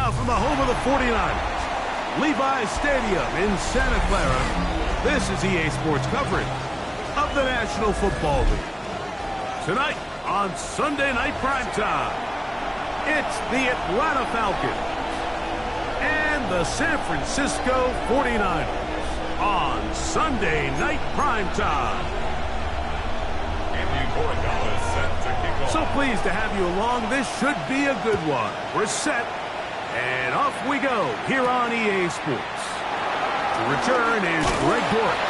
Now from the home of the 49ers, Levi's Stadium in Santa Clara, this is EA Sports coverage of the National Football League. Tonight on Sunday Night Primetime, it's the Atlanta Falcons and the San Francisco 49ers on Sunday Night Primetime. So pleased to have you along. This should be a good one. We're set, and off we go here on EA Sports. The return is Greg Dortch,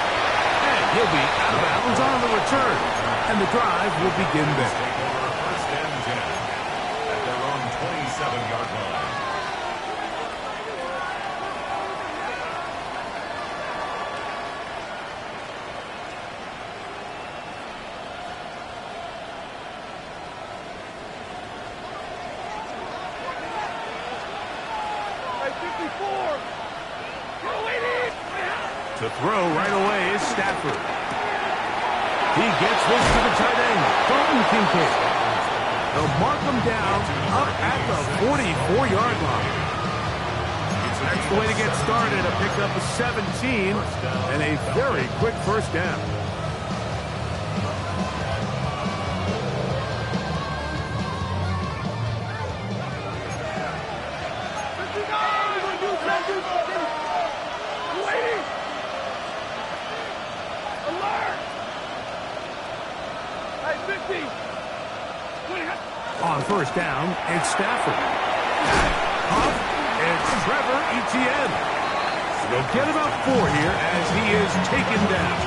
and he'll be out of bounds on the return, and the drive will begin there. First and 10 at their own 27-yard line. To throw right away is Stafford. He gets this to the tight end, Dalton Kincaid. They'll mark him down up at the 44-yard line. That's the way to get started. A pickup of 17 and a very quick first down. On first down, it's Stafford. Up, it's Trevor Etienne. They'll get about 4 here as he is taken down.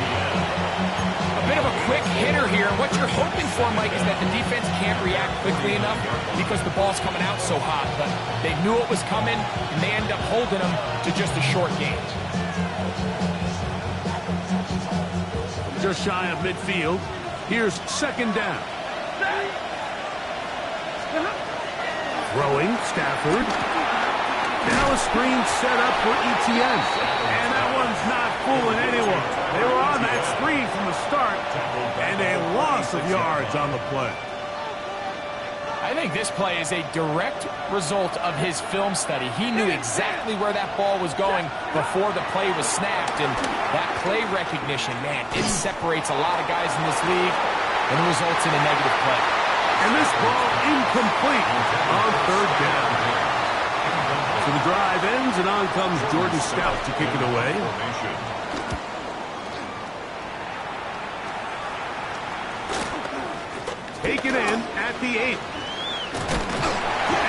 A bit of a quick hitter here. What you're hoping for, Mike, is that the defense can't react quickly enough because the ball's coming out so hot. But they knew it was coming, and they end up holding them to just a short gain. Just shy of midfield. Here's second down. Throwing, Stafford. Now a screen set up for Etienne. And that one's not fooling anyone. They were on that screen from the start, and a loss of yards on the play. I think this play is a direct result of his film study. He knew exactly where that ball was going before the play was snapped, and that play recognition, man, it separates a lot of guys in this league and results in a negative play. And this ball incomplete on third down. So the drive ends, and on comes Jordan Stout to kick it away. Taken in at the 8.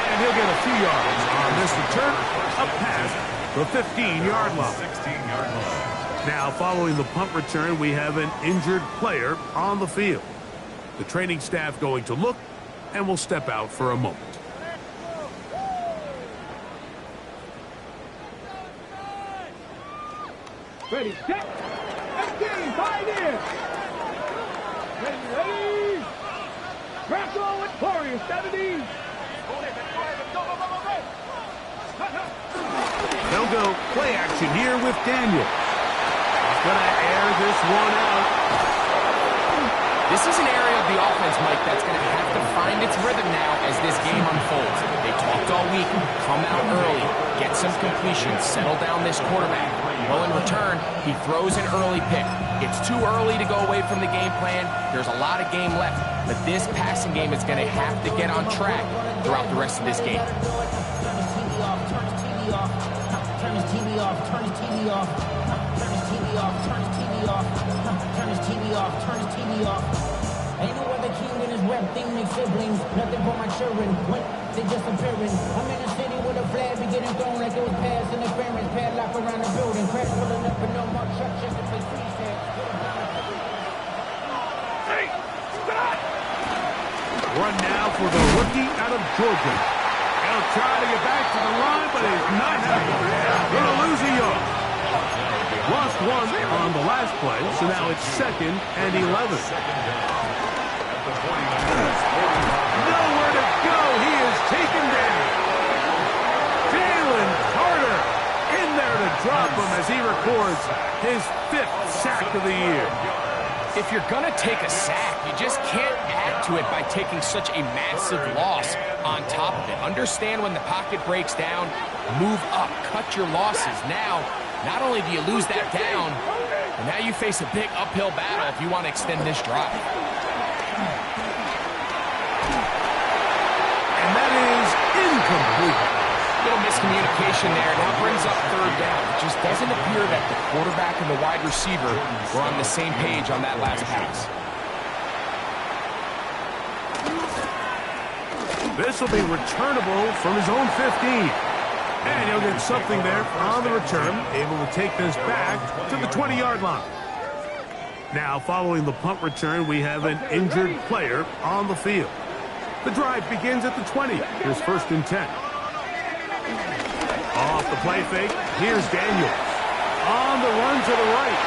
And he'll get a few yards on this return, up past the 15-yard line. Now, following the punt return, we have an injured player on the field. The training staff going to look, and will step out for a moment. Ready, set, and game, tied in. Ready. Braco with Corey, 70. They'll go play action here with Daniel. He's going to air this one out. This is an area of the offense, Mike, that's going to have to find its rhythm now as this game unfolds. They talked all week, come out early, get some completions, settle down this quarterback. Well, in return, he throws an early pick. It's too early to go away from the game plan. There's a lot of game left, but this passing game is going to have to get on track throughout the rest of this game. Turn his TV off, turn his TV off, turn his TV off, turn his TV off, turn his TV off, turn his TV off. Ain't no other king in his rap thing, make siblings, nothing for my children. When they disappearing, I'm in the city with a flag, be getting thrown like it was past interference, padlock around the building, crash pulling up and no more truck, check the play freeze here. Run now for the rookie out of Georgia. He'll try to get back to the line, but he's not happy. Going to lose a yard. Lost one on the last play, so now it's 2nd and 11. Nowhere to go. He is taken down. Jalen Carter in there to drop him as he records his 5th sack of the year. If you're going to take a sack, you just can't add to it by taking such a massive loss on top of it. Understand when the pocket breaks down, move up, cut your losses. Now, not only do you lose that down, but now you face a big uphill battle if you want to extend this drive. And that is incomplete. Little miscommunication there. Now brings up third down. It just doesn't appear that the quarterback and the wide receiver were on the same page on that last pass. This will be returnable from his own 15. And he'll get something there on the return, able to take this back to the 20-yard line. Now, following the punt return, we have an injured player on the field. The drive begins at the 20. Here's 1st and 10. Off the play fake, here's Daniels. On the run to the right.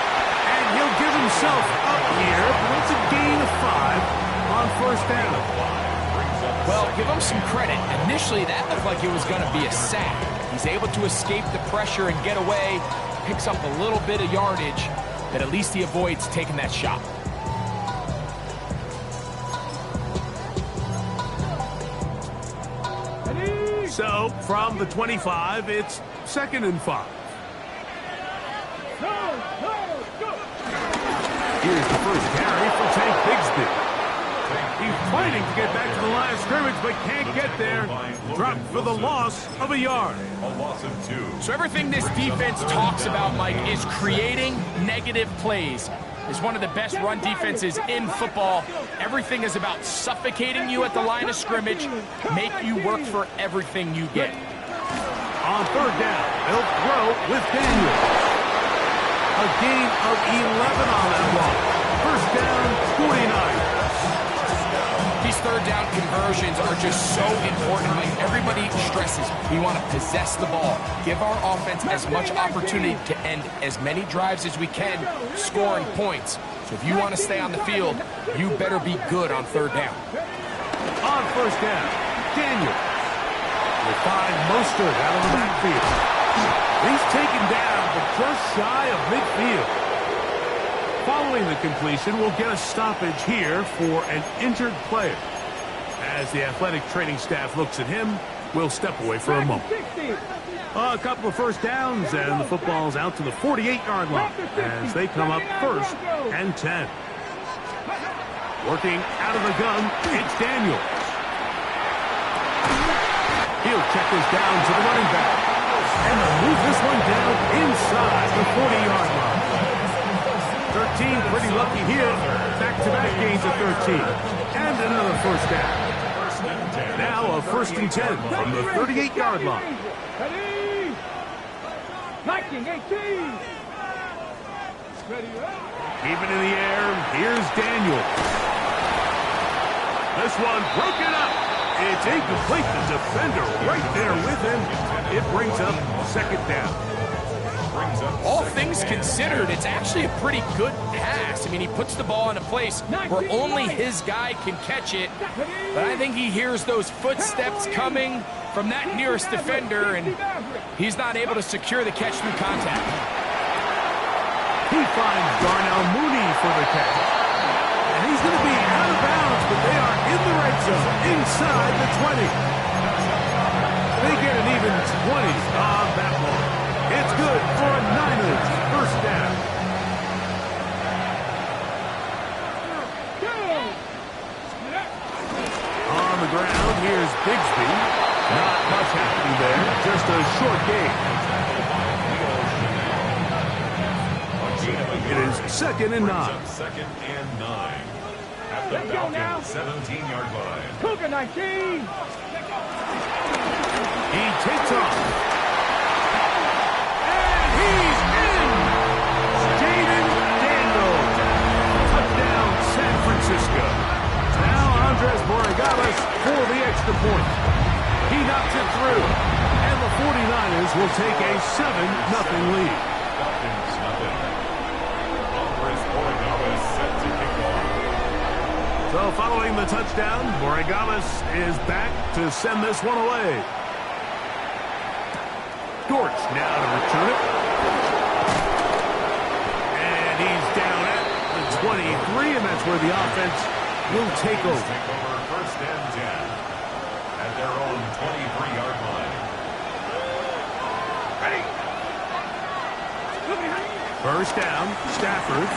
And he'll give himself up here. It's a gain of 5 on 1st down. Well, give him some credit. Initially, that looked like it was going to be a sack. He's able to escape the pressure and get away, picks up a little bit of yardage, but at least he avoids taking that shot. So, from the 25, it's 2nd and 5. Here's the first carry for Tank Bigsby. He's fighting to get back to the line of scrimmage, but can't get there. Dropped for the loss of a yard. A loss of 2. So everything this defense talks about, Mike, is creating negative plays. It's one of the best run defenses in football. Everything is about suffocating you at the line of scrimmage, make you work for everything you get. On 3rd down, they'll throw with Daniels. A gain of 11 on that one. 1st down, 49. These 3rd down conversions are just so important. Like everybody stresses, we want to possess the ball, give our offense as much opportunity to end as many drives as we can, scoring points. So if you want to stay on the field, you better be good on 3rd down. On 1st down, Daniels will find Mostert out of the backfield. He's taken down, but just shy of midfield. Following the completion, we'll get a stoppage here for an injured player. As the athletic training staff looks at him, we'll step away for a moment. A couple of 1st downs, and the football's out to the 48-yard line as they come up 1st and 10. Working out of the gun, it's Daniels. He'll check this down to the running back. And they'll move this one down inside the 40-yard line. 13, pretty lucky here. Back-to-back gains of 13. And another 1st down. Now a 1st and 10 from the 38-yard line. Ready? Liking 18. Ready up. Keep it in the air. Here's Daniels. This one broken up. It's incomplete. The defender right there with him. It brings up 2nd down. All things considered, it's actually a pretty good pass. I mean, he puts the ball in a place where only his guy can catch it. But I think he hears those footsteps coming from that nearest defender, and he's not able to secure the catch through contact. He finds Darnell Mooney for the catch. And he's going to be out of bounds, but they are in the red zone, inside the 20. They get an even 20 on that one. It's good for a Niners 1st down. On the ground, here's Bigsby. Not much happening there, just a short gain. It is 2nd and 9. 2nd and 9. At the Falcons' 17-yard line. Cougar 19. He takes off. He's in! Jaden Daniels. Touchdown, San Francisco. Now Andres Borregales for the extra point. He knocks it through. And the 49ers will take a 7-0 lead. Falcons nothing. Andres Borregales set to kick off. So following the touchdown, Borregales is back to send this one away. Dortch now to return it. And he's down at the 23. and that's where the offense will take over. First and 10 at their own 23-yard line. Ready. First down, Stafford.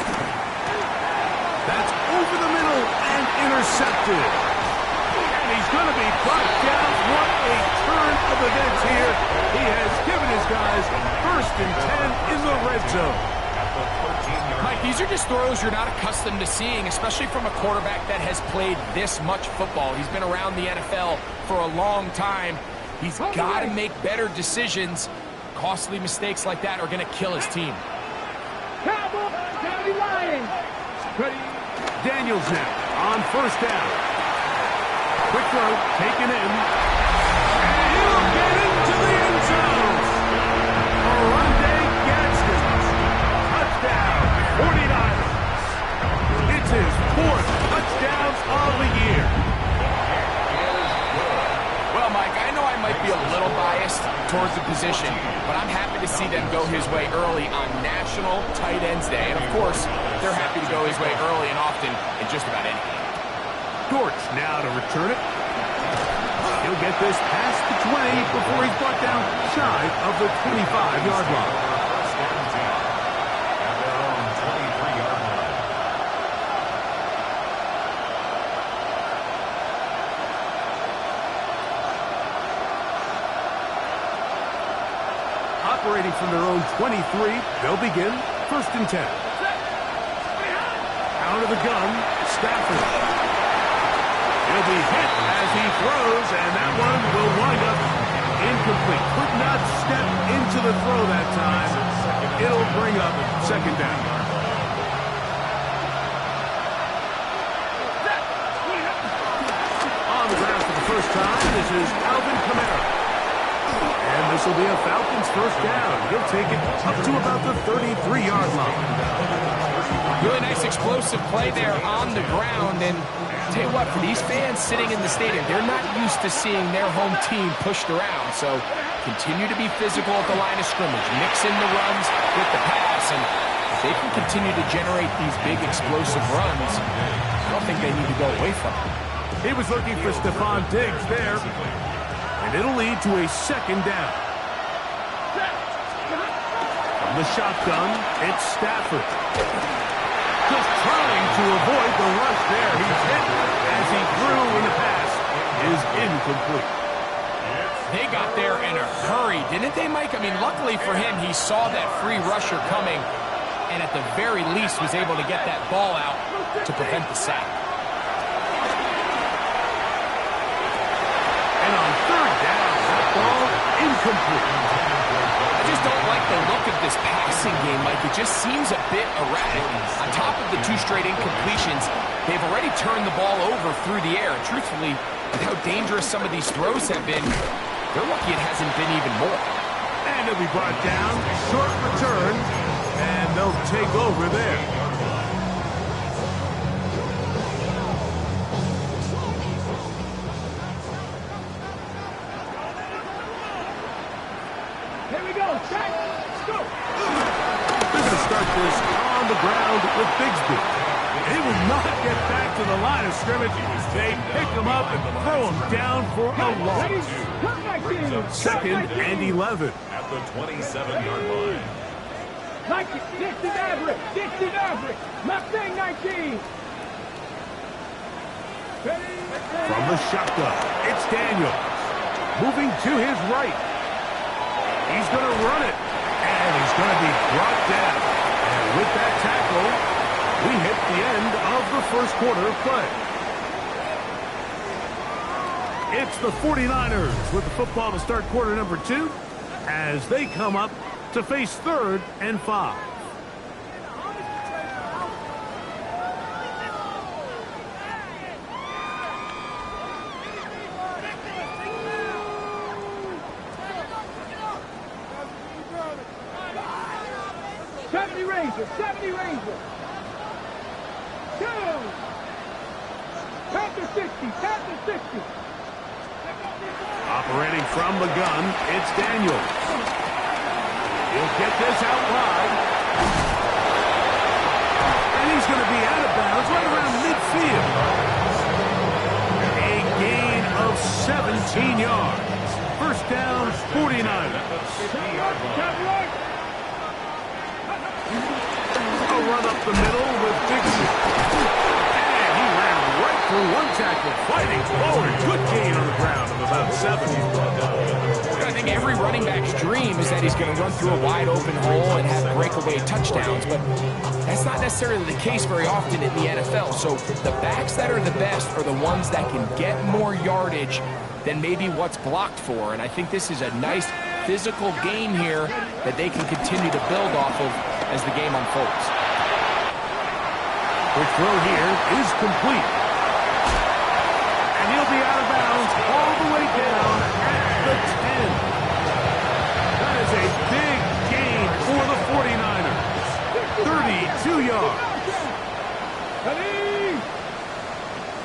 That's over the middle and intercepted. And he's going to be brought down. What a turn of events here. He has given his guys first and 10 in the red zone. Mike, these are just throws you're not accustomed to seeing, especially from a quarterback that has played this much football. He's been around the NFL for a long time. He's got to make better decisions. Costly mistakes like that are going to kill his team. Cowboys, County Lions. Ready. Daniels now on first down. Quick throw, taken in. And he'll get into the end zone. Oronde Gadsden. Touchdown, 49ers. It's his fourth touchdown of the year. Well, Mike, I know I might be a little biased towards the position, but I'm happy to see them go his way early on National Tight Ends Day. And, of course, they're happy to go his way early and often in just about anything. Dortch now to return it. He'll get this past the 20 before he's brought down shy of the 25-yard line. First and 10 at their own 23-yard line. Operating from their own 23, they'll begin first and 10. Out of the gun, Stafford. He'll be hit as he throws, and that one will wind up incomplete. Could not step into the throw that time. It'll bring up second down. On the ground for the first time, this is Alvin Kamara. And this will be a Falcons first down. He'll take it up to about the 33-yard line. Really nice explosive play there on the ground. And tell you what, for these fans sitting in the stadium, they're not used to seeing their home team pushed around. So continue to be physical at the line of scrimmage. Mix in the runs with the pass. And if they can continue to generate these big explosive runs, I don't think they need to go away from it. He was looking for Stephon Diggs there. And it'll lead to a second down. From the shotgun, it's Stafford. Just trying to avoid the rush there. He's hit as he threw, and the pass is incomplete. They got there in a hurry, didn't they, Mike? I mean, luckily for him, he saw that free rusher coming, and at the very least was able to get that ball out to prevent the sack. And on third down, that ball incomplete. I just don't like the look of this passing game, Mike. It just seems a bit erratic. On top of the two straight incompletions, they've already turned the ball over through the air. And truthfully, with how dangerous some of these throws have been, they're lucky it hasn't been even more. And it'll be brought down, short return, and they'll take over there. Here we go. Check. Let's go. They're going to start this on the ground with Bigsby. He will not get back to the line of scrimmage. They pick him up and throw him down for a Ready. loss. Come back in. Second and 11. At the 27-yard line. 19. This is average. This is average. Mustang 19. Ready. From the shotgun, it's Daniels. Moving to his right. He's going to run it. And he's going to be brought down. And with that tackle, we hit the end of the first quarter of play. It's the 49ers with the football to start quarter number 2 as they come up to face third and 5. Ranger. 70 Ranger. 2. Panther 60. Panther 60. Operating from the gun, it's Daniels. He'll get this out wide. And he He's going to be out of bounds right around midfield. A gain of 17 yards. First down, 49ers. A run up the middle with Dixon. And he ran right through one tackle, fighting forward. Good gain on the ground of about 7. I think every running back's dream is that he's going to run through a wide open hole and have breakaway touchdowns, but that's not necessarily the case very often in the NFL. So the backs that are the best are the ones that can get more yardage than maybe what's blocked for. And I think this is a nice physical game here that they can continue to build off of as the game unfolds. Quick throw here is complete. And he'll be out of bounds all the way down at the 10. That is a big gain for the 49ers. 32 yards.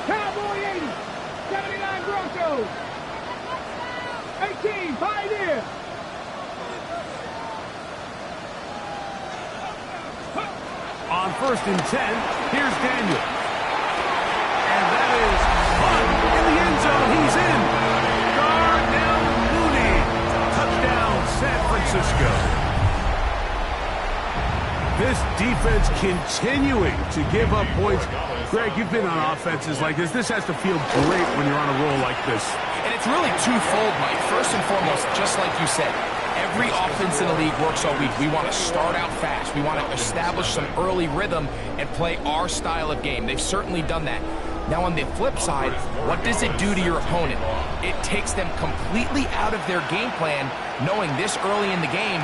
Cowboy 80, 79 Broncos. 18, Pioneer. On first and 10, here's Daniel. And that is caught in the end zone. He's in. Darnell Mooney. Touchdown, San Francisco. This defense continuing to give up points. Greg, you've been on offenses like this. This has to feel great when you're on a roll like this. And it's really twofold, Mike. First and foremost, just like you said, every offense in the league works all week. We want to start out fast. We want to establish some early rhythm and play our style of game. They've certainly done that. Now, on the flip side, what does it do to your opponent? It takes them completely out of their game plan, knowing this early in the game,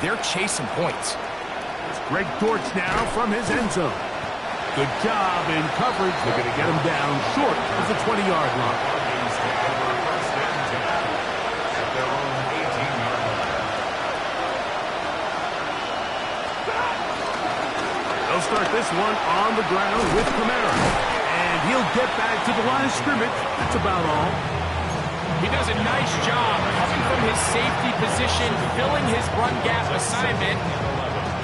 they're chasing points. It's Greg Dortch now from his end zone. Good job in coverage. They're going to get him down short of the 20-yard line. They'll start this one on the ground with Kamara. And he'll get back to the line of scrimmage. That's about all. He does a nice job coming from his safety position, filling his run gap assignment.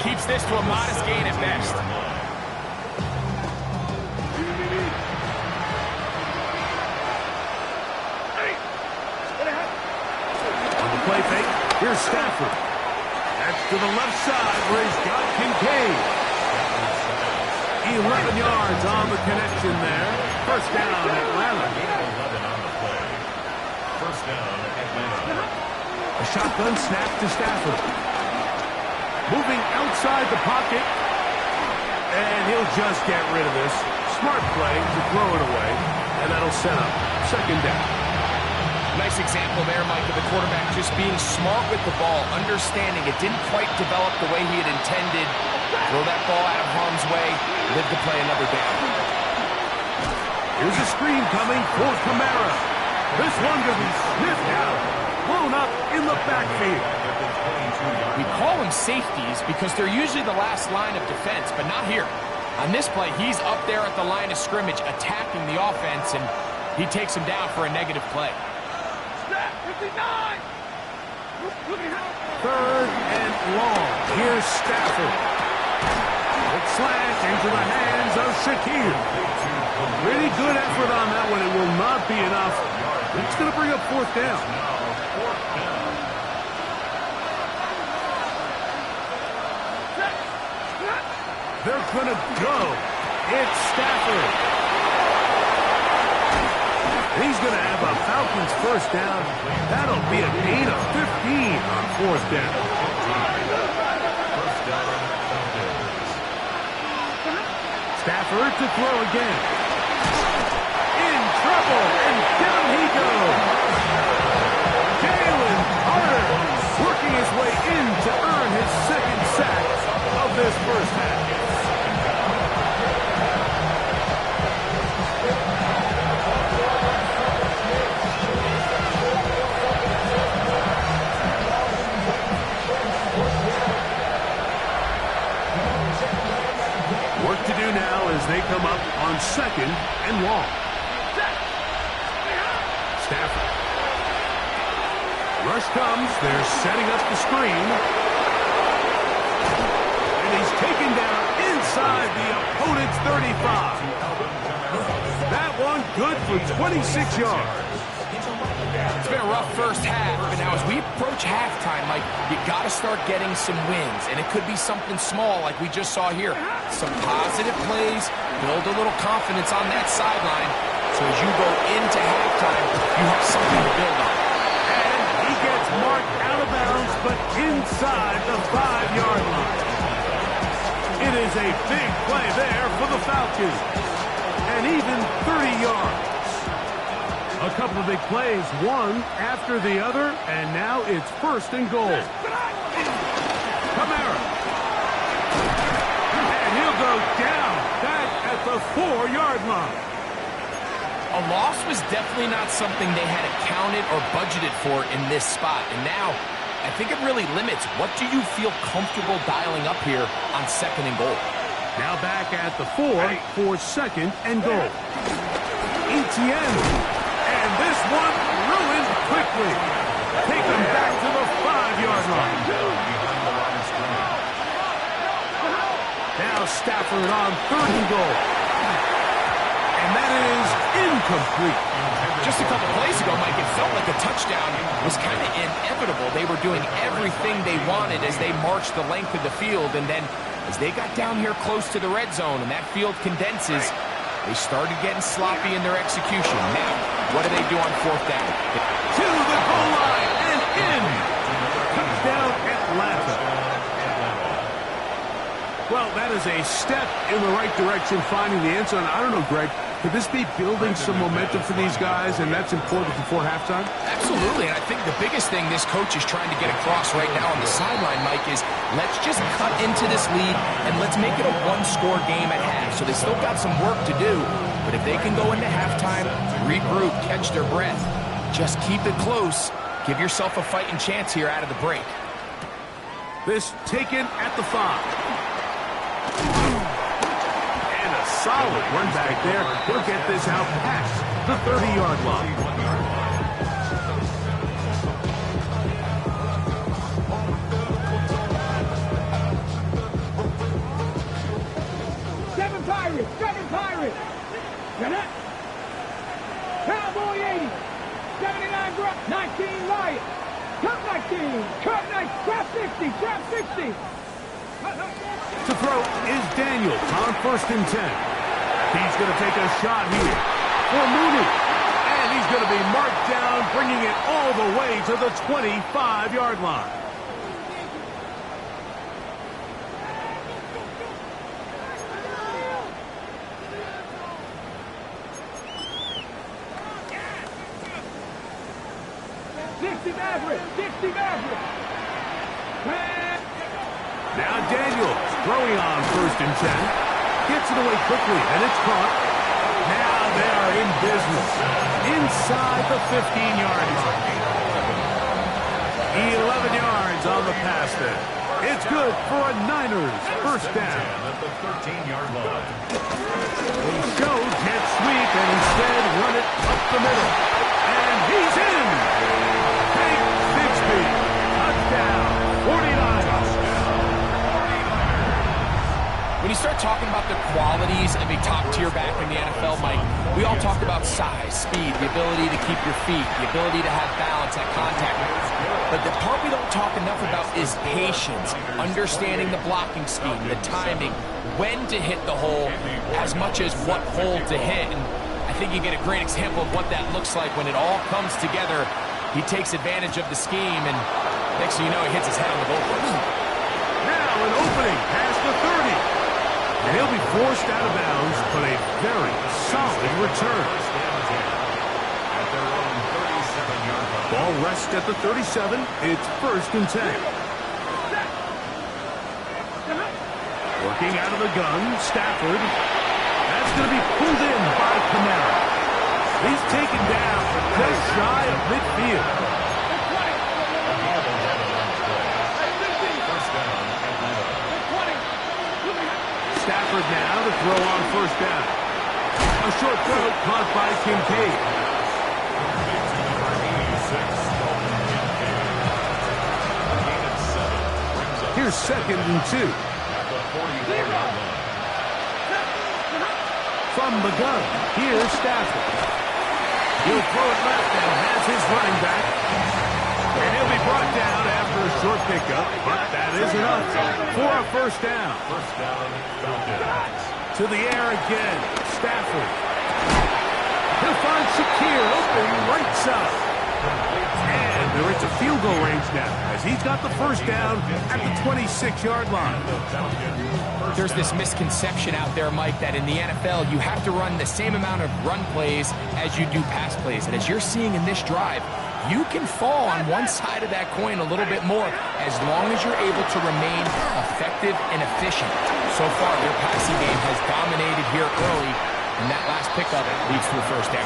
Keeps this to a modest gain at best. On the play fake, here's Stafford. That's to the left side where he's got Kincaid. 11 yards on the connection there. First down, Atlanta. 11 on the play. First down, Atlanta. A shotgun snap to Stafford. Moving outside the pocket. And he'll just get rid of this. Smart play to throw it away. And that'll set up second down. Nice example there, Mike, of the quarterback just being smart with the ball, understanding it didn't quite develop the way he had intended. Throw that ball out of harm's way, live to play another down. Here's a screen coming for Kamara. This one to be sniffed out, blown up in the backfield. We call them safeties because they're usually the last line of defense, but not here. On this play, he's up there at the line of scrimmage attacking the offense, and he takes him down for a negative play. Third and long. Here's Stafford. It's slant into the hands of Shakir. Pretty good effort on that one. It will not be enough. It's going to bring up fourth down. They're going to go. It's Stafford. He's going to have a Falcons first down. That'll be a gain of 15 on fourth down. Stafford to throw again. In trouble, and down he goes. Jalen Carter working his way in to earn his second sack of this first half. Work to do now as they come up on second and long. Stafford. Rush comes. They're setting up the screen. And he's taken down inside the opponent's 35. That one good for 26 yards. It's been a rough first half, but now as we approach halftime, Mike, you got to start getting some wins, and it could be something small like we just saw here. Some positive plays, build a little confidence on that sideline, so as you go into halftime, you have something to build on. And he gets marked out of bounds, but inside the 5-yard line. It is a big play there for the Falcons, and even 30 yards. A couple of big plays, one after the other, and now it's 1st and goal. Kamara. And he'll go down back at the 4-yard line. A loss was definitely not something they had accounted or budgeted for in this spot, and now I think it really limits what do you feel comfortable dialing up here on 2nd and goal. Now back at the 4 for 2nd and goal. Etienne. And this one ruined quickly. Take them back to the 5-yard line. Now Stafford on 3rd and goal. And that is incomplete. Just a couple plays ago, Mike, it felt like a touchdown was kind of inevitable. They were doing everything they wanted as they marched the length of the field. And then as they got down here close to the red zone and that field condenses, they started getting sloppy in their execution. Now, what do they do on 4th down? To the goal line and in. Touchdown Atlanta. Well, that is a step in the right direction, finding the end zone. I don't know, Greg. Could this be building some momentum for these guys, and that's important before halftime? Absolutely, and I think the biggest thing this coach is trying to get across right now on the sideline, Mike, is let's just cut into this lead, and let's make it a one-score game at half. So they still got some work to do, but if they can go into halftime, regroup, catch their breath, just keep it close, give yourself a fighting chance here out of the break. This taken at the 5. Solid run back there. He'll get this out past the 30-yard line. Seven Pirates! Cowboy 80! 79 drop! 19 Lions! Cut 19! Cut 19! Trap 60! To throw is Daniels on 1st and 10. He's going to take a shot here for Mooney. And he's going to be marked down, bringing it all the way to the 25-yard line. Now Daniels throwing on 1st and 10. Gets it away quickly, and it's caught. Now they are in business inside the 15-yard line. 11 yards on the pass there. It's good for a Niners 1st down. At the 13-yard line. They show jet sweep and instead run it up the middle. And he's in. Hank Bixby. Touchdown. 49ers. When you start talking about the qualities of a top-tier back in the NFL, Mike, we all talk about size, speed, the ability to keep your feet, the ability to have balance at contact. But the part we don't talk enough about is patience, understanding the blocking scheme, the timing, when to hit the hole, as much as what hole to hit. And I think you get a great example of what that looks like when it all comes together. He takes advantage of the scheme, and next thing you know, he hits his head on the goalpost. Now an opening past the 30. And he'll be forced out of bounds, but a very solid return. At their own 37-yard line. Ball rests at the 37. It's 1st and 10. Working out of the gun, Stafford. That's going to be pulled in by Kamara. He's taken down just shy of midfield. Stafford now to throw on 1st down. A short throw caught by Kincaid. Here's 2nd and 2. From the gun, here's Stafford. He'll throw it left and has his running back. And he'll be brought down after a short pickup, but that is enough for a first down. First down, Falcons. To the air again, Stafford. He'll find Shakir open right side. And they're into field goal range now as he's got the first down at the 26-yard line. There's this misconception out there, Mike, that in the NFL you have to run the same amount of run plays as you do pass plays. And as you're seeing in this drive, you can fall on one side of that coin a little bit more as long as you're able to remain effective and efficient. So far, their passing game has dominated here early, and that last pickup leads to a first down.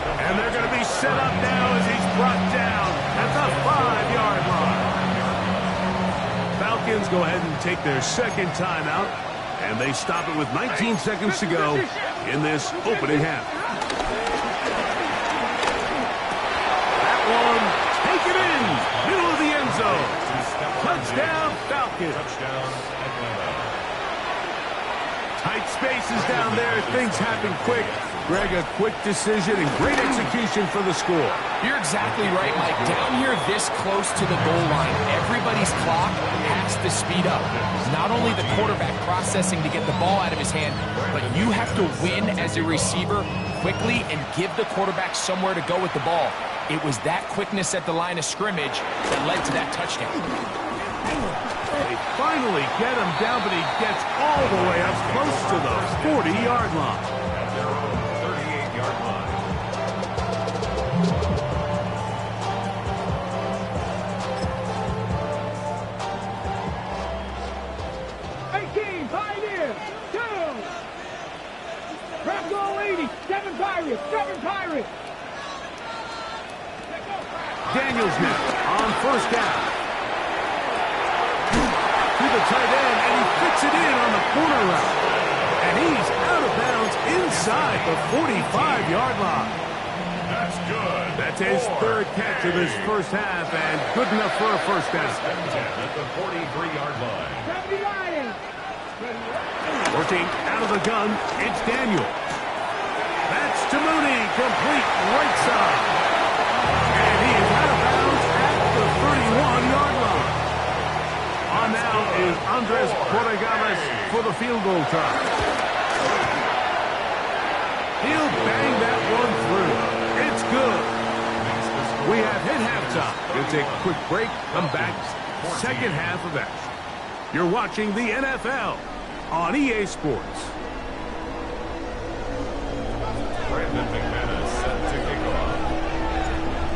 And they're going to be set up now as he's brought down at the 5-yard line. Falcons go ahead and take their second timeout, and they stop it with 19 seconds to go in this opening half. That one, take it in, middle of the end zone. Touchdown, Falcons. Touchdown, Atlanta. Tight spaces down there. Things happen quick. Greg, a quick decision and great execution for the score. You're exactly right, Mike. Down here this close to the goal line, everybody's clock has to speed up. Not only the quarterback processing to get the ball out of his hand, but you have to win as a receiver quickly and give the quarterback somewhere to go with the ball. It was that quickness at the line of scrimmage that led to that touchdown. They finally get him down, but he gets all the way up close to the 40-yard line. At their own 38-yard line. Pioneers, 2. Crab goal 80, 7 Pirates, 7 Pirates. Daniels now on first down. To the tight end, and he fits it in on the corner route. And he's out of bounds inside the 45-yard line. That's good. That's his third catch of this first half, and good enough for a first down. At the 43-yard line. 70 Lions. Working out of the gun, it's Daniel. That's to Mooney, complete right side. And he is out of bounds at the 31-yard line. On now is Andres Borregales for the field goal try. He'll bang that one through. It's good. We have hit halftime. We'll take a quick break, come back, second half of action. You're watching the NFL on EA Sports. Brandon McManus set to kick off.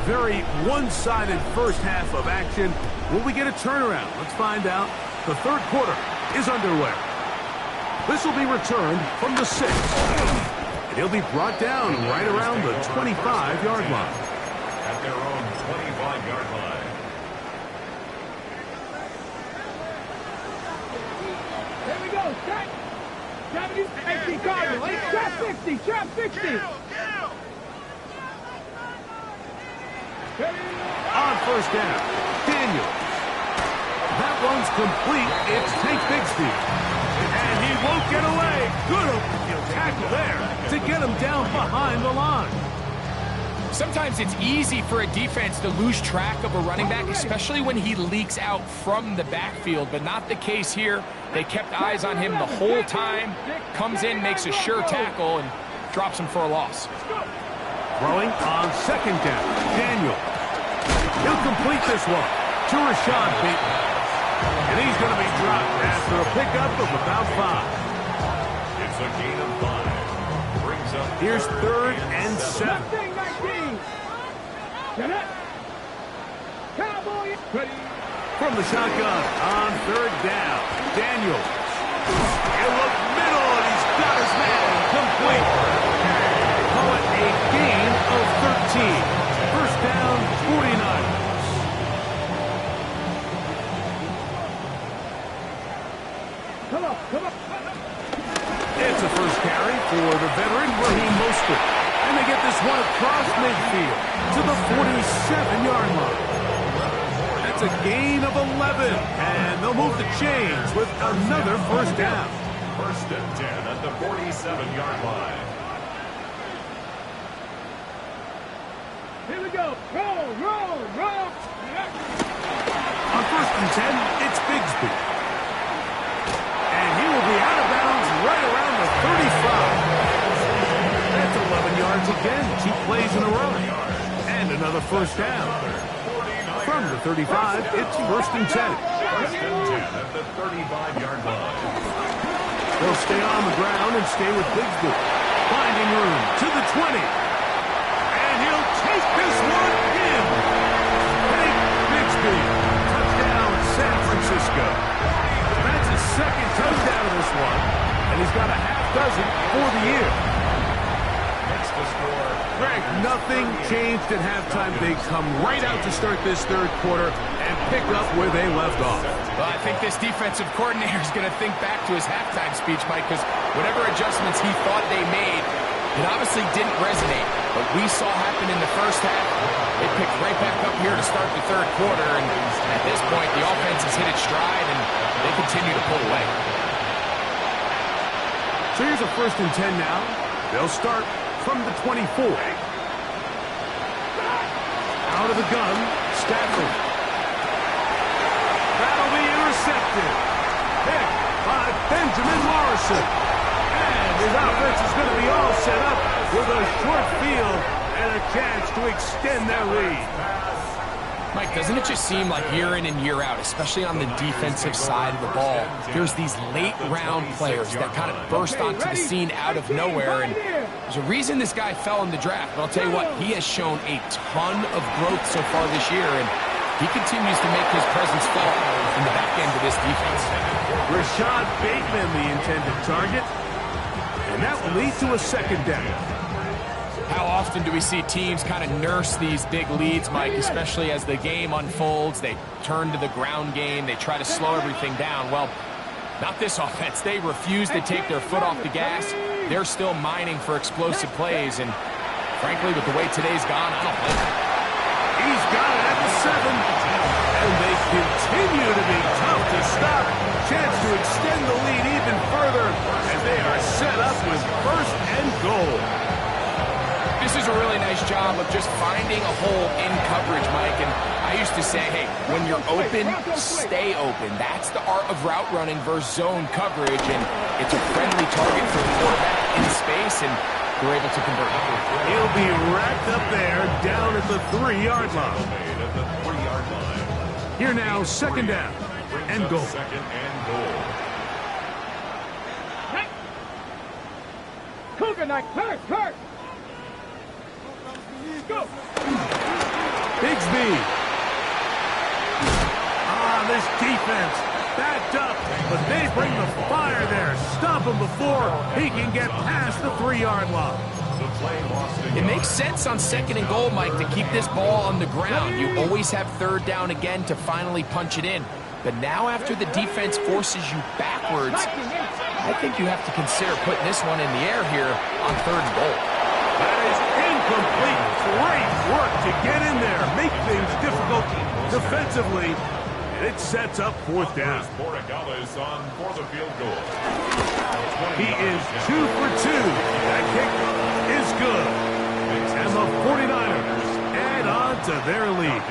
Very one-sided first half of action. Will we get a turnaround? Let's find out. The third quarter is underway. This will be returned from the 6. And he'll be brought down right around the 25-yard line. At their own 25-yard line. Here we go, set. 70, 80, Cardinal, trap 60, trap 60. On first down, Daniel. That one's complete. It's Tank Bigsby. And he won't get away. Good open field tackle there to get him down behind the line. Sometimes it's easy for a defense to lose track of a running back, especially when he leaks out from the backfield, but not the case here. They kept eyes on him the whole time. Comes in, makes a sure tackle, and drops him for a loss. Throwing on second down, Daniel. He'll complete this one to Rashad Bateman. And he's going to be dropped after a pickup of about 5. It's a gain of 5. Brings up Here's third and 7. 19. Set up. Cowboy. Ready. From the shotgun on third down, Daniels. He'll look middle, and he's got his man complete. Call it a gain of 13. First down, 49ers. Come on, come on. It's a first carry for the veteran Raheem Mostert. And they get this one across midfield to the 47-yard line. That's a gain of 11. And they'll move the chains with another first down. First and 10 at the 47-yard line. Here we go. Roll, roll, roll. On 1st and 10, it's Bigsby. And he will be out of bounds right around the 35. That's 11 yards again. 2 plays in a row. And another first down. From the 35, it's 1st and 10. 1st and 10 at the 35-yard line. They'll stay on the ground and stay with Bigsby. Finding room to the 20. And he'll take this one in. Hank Bigsby. Touchdown, San Francisco. That's his 2nd touchdown of this one. And he's got a half dozen for the year. Next to score. Greg, nothing changed at halftime. They come right out to start this 3rd quarter and pick up where they left off. Well, I think this defensive coordinator is going to think back to his halftime speech, Mike, because whatever adjustments he thought they made, it obviously didn't resonate. But we saw happen in the first half. They picked right back up here to start the 3rd quarter, and at this point, the offense has hit its stride, and they continue to pull away. So here's a 1st and 10 now. They'll start from the 24. Out of the gun, Stafford. That'll be intercepted. Picked by Benjamin Morrison. And his offense is going to be all set up with a short field and a chance to extend their lead. Mike, doesn't it just seem like year in and year out, especially on the defensive side of the ball, there's these late-round players that kind of burst onto the scene out of nowhere, and there's a reason this guy fell in the draft, but I'll tell you what, he has shown a ton of growth so far this year, and he continues to make his presence felt in the back end of this defense. Rashad Bateman, the intended target, and that will lead to a 2nd down. How often do we see teams kind of nurse these big leads, Mike, especially as the game unfolds? They turn to the ground game. They try to slow everything down. Well, not this offense. They refuse to take their foot off the gas. They're still mining for explosive plays, and frankly, with the way today's gone, I don't blame them. He's got it at the 7, and they continue to be tough to stop. Chance to extend the lead even further, and they are set up with 1st and goal. This is a really nice job of just finding a hole in coverage, Mike. And I used to say, hey, when you're open, stay open. That's the art of route running versus zone coverage. And it's a friendly target for the quarterback in space, and they're able to convert. He'll be racked up there down at the 3-yard line. At the 3-yard line. Here now, 2nd down and goal. 2nd and goal. Cougar night, hurt. Go. Bigsby. This defense backed up, but they bring the fire there. Stop him before he can get past the 3-yard line. It makes sense on 2nd and goal, Mike, to keep this ball on the ground. You always have 3rd down again to finally punch it in. But now after the defense forces you backwards, I think you have to consider putting this one in the air here on 3rd and goal. That is incomplete. Great work to get in there, make things difficult defensively, and it sets up 4th down. Borregales on for the field goal. He is 2 for 2. That kick is good. And the 49ers add on to their lead.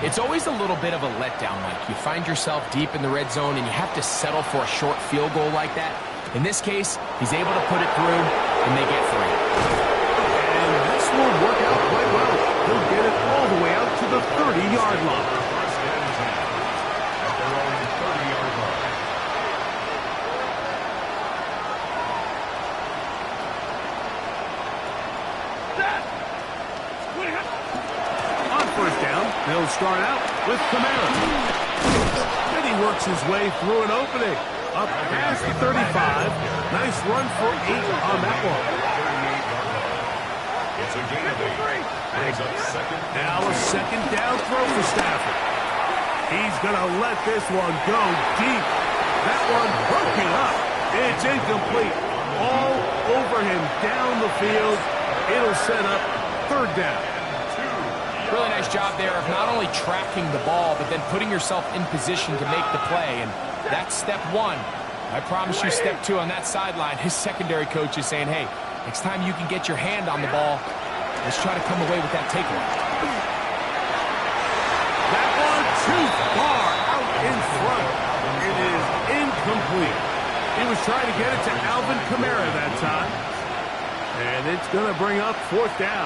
It's always a little bit of a letdown, Mike. You find yourself deep in the red zone, and you have to settle for a short field goal like that. In this case, he's able to put it through, and they get 3. And this will work out quite well. He'll get it all the way out to the 30-yard line. 1st and 10 at their own 30-yard line. On 1st down, they'll start out with Kamara. Then he works his way through an opening. Up past the 35. Nice run for 8 on that one. It's a gain of 8. Brings up 2nd. Now a 2nd down throw for Stafford. He's going to let this one go deep. That one broken up. It's incomplete. All over him down the field. It'll set up 3rd down. Really nice job there of not only tracking the ball, but then putting yourself in position to make the play. And that's step 1. I promise you step 2 on that sideline. His secondary coach is saying, hey, next time you can get your hand on the ball, Let's try to come away with that takeaway. That one too far out in front. It is incomplete. He was trying to get it to Alvin Kamara that time. And it's going to bring up 4th down.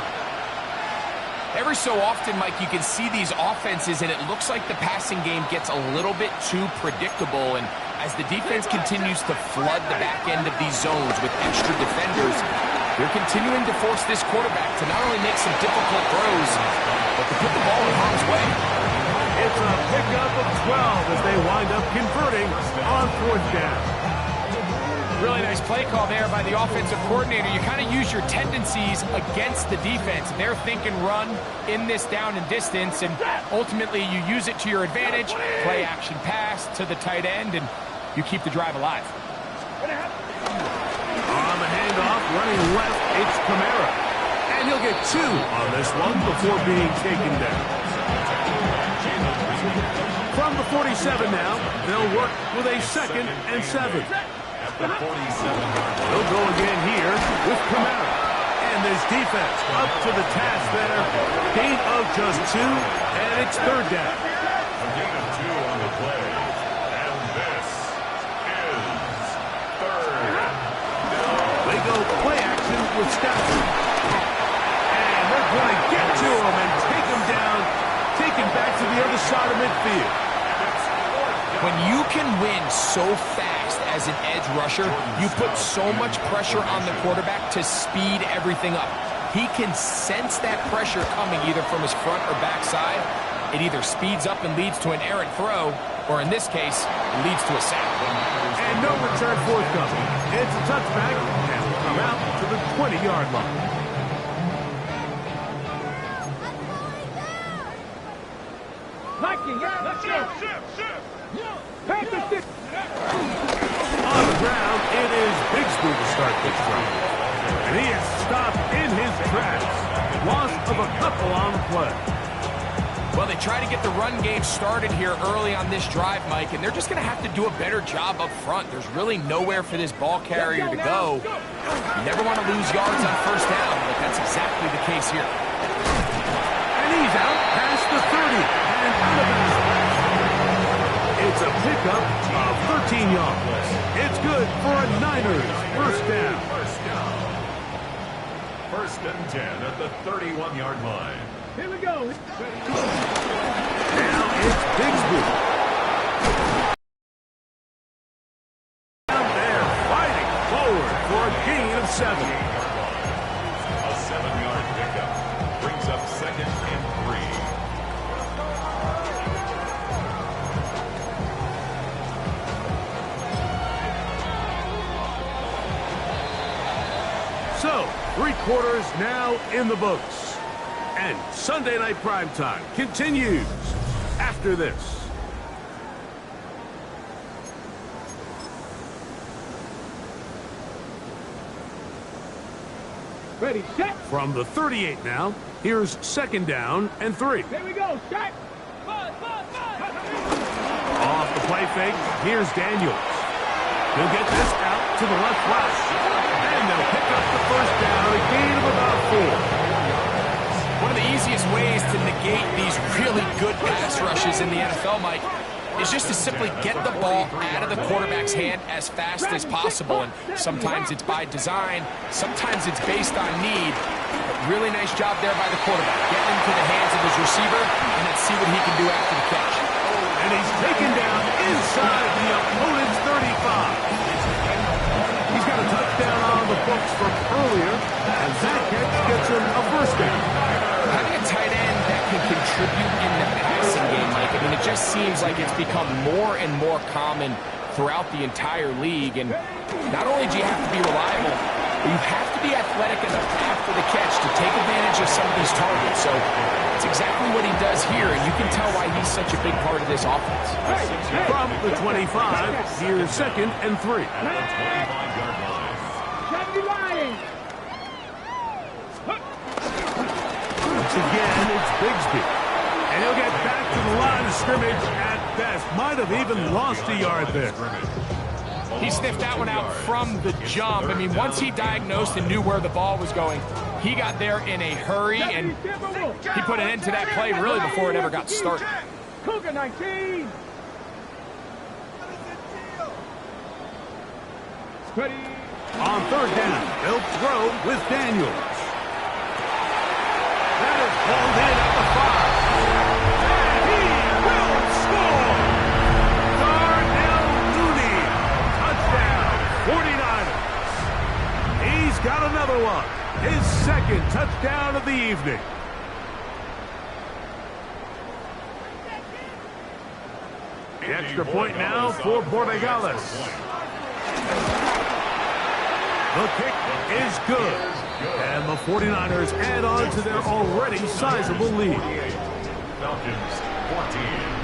Every so often, Mike, you can see these offenses, and it looks like the passing game gets a little bit too predictable. And as the defense continues to flood the back end of these zones with extra defenders, they're continuing to force this quarterback to not only make some difficult throws, but to put the ball in harm's way. It's a pickup of 12 as they wind up converting on 4th down. Really nice play call there by the offensive coordinator. You kind of use your tendencies against the defense. They're thinking run in this down and distance, and ultimately you use it to your advantage. Play action pass to the tight end, and you keep the drive alive. On the handoff, running left, it's Kamara. And he'll get 2 on this one before being taken down. From the 47 now, they'll work with a 2nd and 7. The 47-yard line. They'll go again here with Kamara. And this defense up to the task there. Gain of just 2, and it's 3rd down. A gain of 2 on the play. And this is 3rd down. They go play action with Stafford. And they're going to get to him and take him down, take him back to the other side of midfield. When you can win so fast as an edge rusher, you put so much pressure on the quarterback to speed everything up. He can sense that pressure coming either from his front or back side. It either speeds up and leads to an errant throw, or in this case, it leads to a sack. And no return forthcoming. It's a touchback, and will come out to the 20-yard line. On the ground, it is Bigsby to start this drive. And he is stopped in his tracks. Loss of a couple on the play. Well, they try to get the run game started here early on this drive, Mike, and they're just going to have to do a better job up front. There's really nowhere for this ball carrier to go. You never want to lose yards on 1st down, but that's exactly the case here. And he's out past the 30 and out of bounds. It's a pickup of 13 yards. It's good for a Niners 1st down. 1st and 10 at the 31-yard line. Here we go. Now it's Bigsby. Down there, fighting forward for a gain of 7. A 7-yard pickup brings up 2nd and 3. So, 3 quarters now in the books. And Sunday Night Primetime continues after this. Ready, set. From the 38 now, here's 2nd down and 3. Here we go, set. Off the play fake, here's Daniels. He'll get this out to the left flash. And they'll pick up the 1st down, a gain of about 4. One of the easiest ways to negate these really good pass rushes in the NFL, Mike, is just to simply get the ball out of the quarterback's hand as fast as possible. And sometimes it's by design, sometimes it's based on need. But really nice job there by the quarterback. Get into the hands of his receiver, and let's see what he can do after the catch. And he's taken down inside the opponent's 35. He's got a touchdown on the books from earlier, and that catch gets him a 1st down. Having a tight end that can contribute in the passing game, Mike, I mean, it just seems like it's become more and more common throughout the entire league. And not only do you have to be reliable, but you have to be athletic enough after the catch to take advantage of some of these targets. So it's exactly what he does here, and you can tell why he's such a big part of this offense. From the 25, here's 2nd and 3. At the 25-yard line. Once again, it's Bigsby. And he'll get back to the line of scrimmage at best. Might have even lost a yard there. He sniffed that one out from the jump. I mean, once he diagnosed and knew where the ball was going, He got there in a hurry, and he put an end to that play really before it ever got started. Cougar 19. Ready. On third down, they'll throw with Daniels. That is pulled in at the 5. And he will score. Darnell Mooney, touchdown, 49ers. He's got another one. His second touchdown of the evening. The extra point now for Borregales. The kick is good. And the 49ers add on to their already sizable lead. Falcons 14.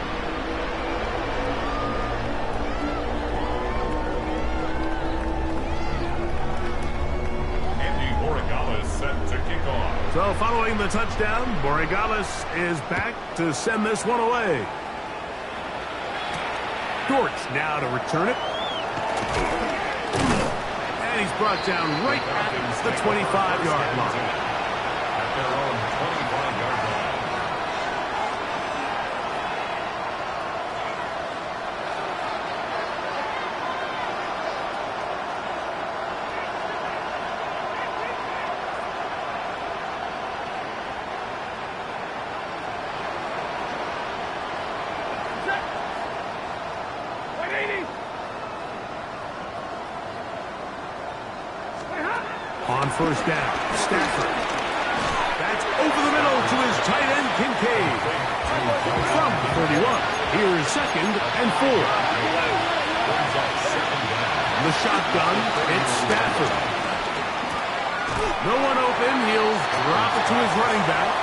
Set to kick off. So following the touchdown, Borregales is back to send this one away. Dortch now to return it. And he's brought down right at the 25-yard line. At their own 25-yard line. On first down, Stafford. That's over the middle to his tight end, Kincaid. From the 31, here's second and 4. The shotgun, it's Stafford. No one open, he'll drop it to his running back.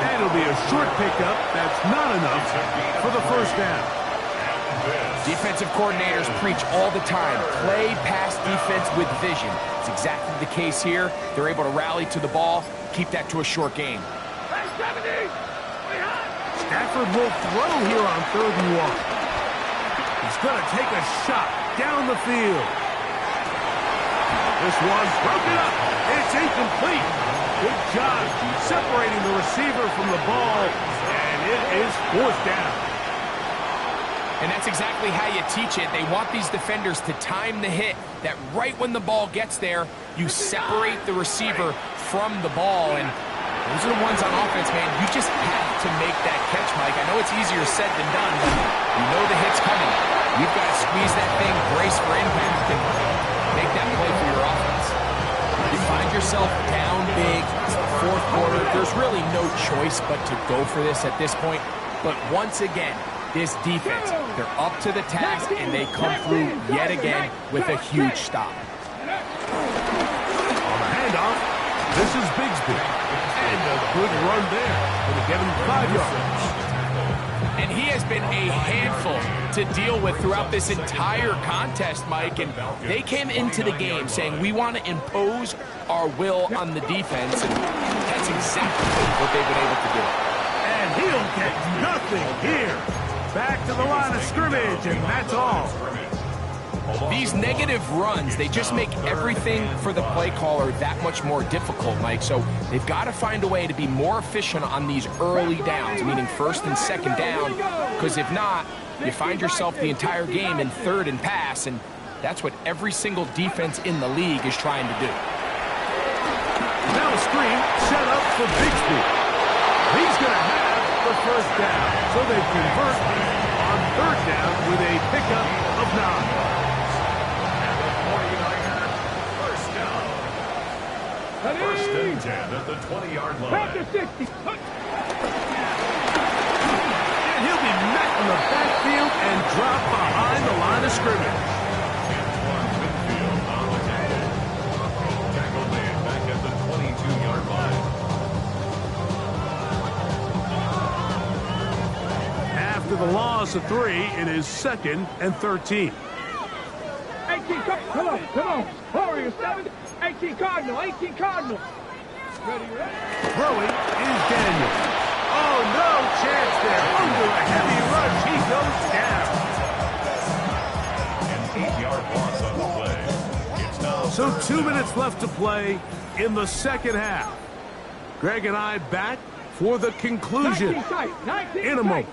And it'll be a short pickup. That's not enough for the first down. Defensive coordinators preach all the time, play pass defense with vision. It's exactly the case here. They're able to rally to the ball, keep that to a short game. Stafford will throw here on 3rd and 1. He's going to take a shot down the field. This one's broken up. It's incomplete. Good job separating the receiver from the ball, and it is 4th down. And that's exactly how you teach it. They want these defenders to time the hit, that right when the ball gets there, you separate the receiver from the ball. And those are the ones on offense, man. You just have to make that catch, Mike. I know it's easier said than done, but you know the hit's coming. You've got to squeeze that thing, brace for impact, and make that play for your offense. You find yourself down big. It's the 4th quarter. There's really no choice but to go for this at this point. But once again, this defense, they're up to the task, and they come through yet again with a huge stop. On the handoff, this is Bigsby. And a good run there. Going to get him 5 yards. And he has been a handful to deal with throughout this entire contest, Mike. And they came into the game saying, we want to impose our will on the defense. And that's exactly what they've been able to do. And he'll get nothing here. Back to the line of scrimmage, and that's all. These negative runs, they just make everything for the play caller that much more difficult, Mike. So they've got to find a way to be more efficient on these early downs, meaning 1st and 2nd down, because if not, you find yourself the entire game in 3rd and pass, and that's what every single defense in the league is trying to do. Now a screen set up for Bigsby. He's going to have the first down, so they convert on 3rd down with a pickup of 9. And the 49ers first down. 1st and 10 at the 20-yard line. Back to 60. And he'll be met in the backfield and dropped behind the line of scrimmage. Antoine Winfield on the tackle. Tackle made back at the 22-yard line. After the loss of 3, it is 2nd and 13. 18, come on. Warriors, 7, 18 Cardinal, 18 Cardinal. Ready. Throwing is Daniels. Oh, no chance there. Under a heavy rush, he goes down. An 8-yard loss on the play. It's now So 2 minutes left to play. in the second half. Greg and I back for the conclusion 19 in a moment.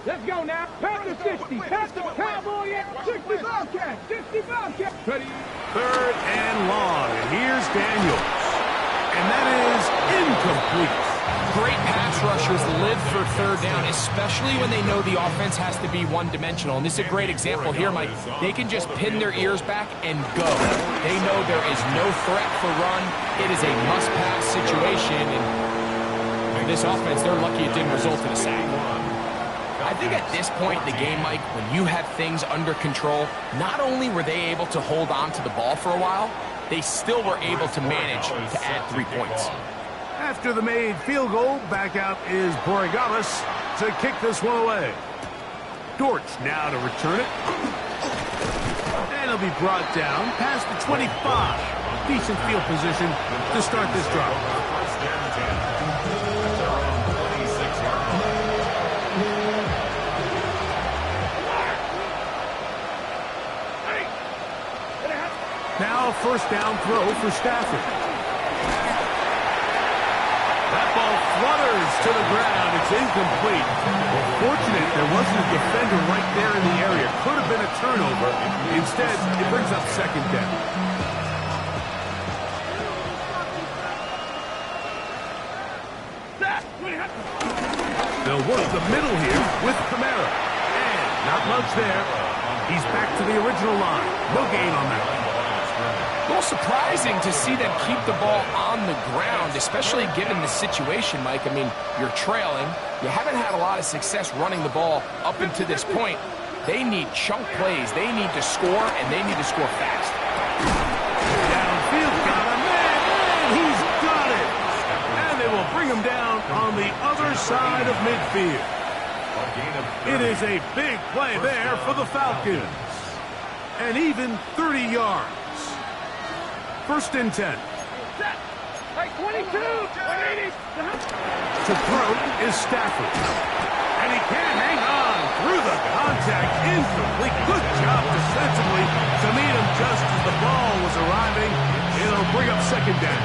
Let's go now. Pass the 60. Pass the Cowboy at 60 Bobcat. 60 Bobcat. Ready. Third and long. And here's Daniels. And that is incomplete. Great pass rushers live for third down, especially when they know the offense has to be one-dimensional. And this is a great example here, Mike. They can just pin their ears back and go. They know there is no threat for run. It is a must-pass situation. And this offense, they're lucky it didn't result in a sack. I think at this point in the game, Mike, when you have things under control, not only were they able to hold on to the ball for a while, they still were able to manage to add 3 points. After the made field goal, back out is Borregales to kick this one away. Dortch now to return it. And it'll be brought down past the 25. Decent field position to start this drive. Now first down throw for Stafford. That ball flutters to the ground. It's incomplete. Well, fortunate there wasn't a defender right there in the area. Could have been a turnover. Instead, it brings up second down. They'll work the middle here with Kamara. And not much there. He's back to the original line. No gain on that one. A little surprising to see them keep the ball on the ground, especially given the situation, Mike. I mean, you're trailing. You haven't had a lot of success running the ball up until this point. They need chunk plays. They need to score, and they need to score fast. Downfield, got a man, and he's got it. And they will bring him down on the other side of midfield. It is a big play there for the Falcons. And even 30 yards. First and 10. Hey, 22. To throw is Stafford. And he can hang on through the contact. Incomplete. Good job defensively to meet him just as the ball was arriving. It'll bring up second down.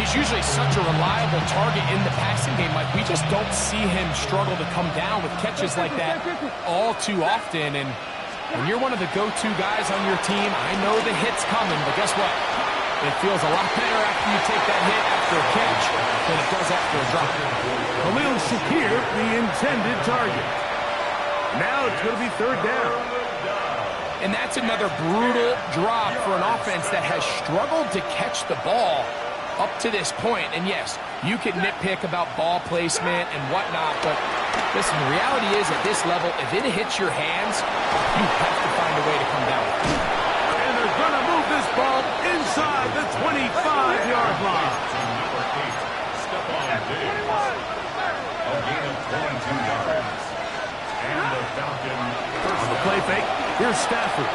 He's usually such a reliable target in the passing game. Like, we just don't see him struggle to come down with catches like that all too often. And when you're one of the go-to guys on your team, I know the hit's coming, but guess what? It feels a lot better after you take that hit after a catch than it does after a drop. Khalil Shakir, the intended target. Now it's going to be third down. And that's another brutal drop for an offense that has struggled to catch the ball up to this point. And yes, you can nitpick about ball placement and whatnot, but listen, the reality is at this level, if it hits your hands, you have to find a way to come down with it. And they're going to move this ball inside the 25-yard line. Step on Diggs. A gain of 22 yards. And the Falcon On the play fake, here's Stafford.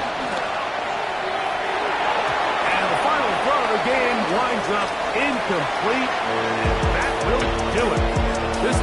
And the final throw of the game winds up incomplete. And that will do it.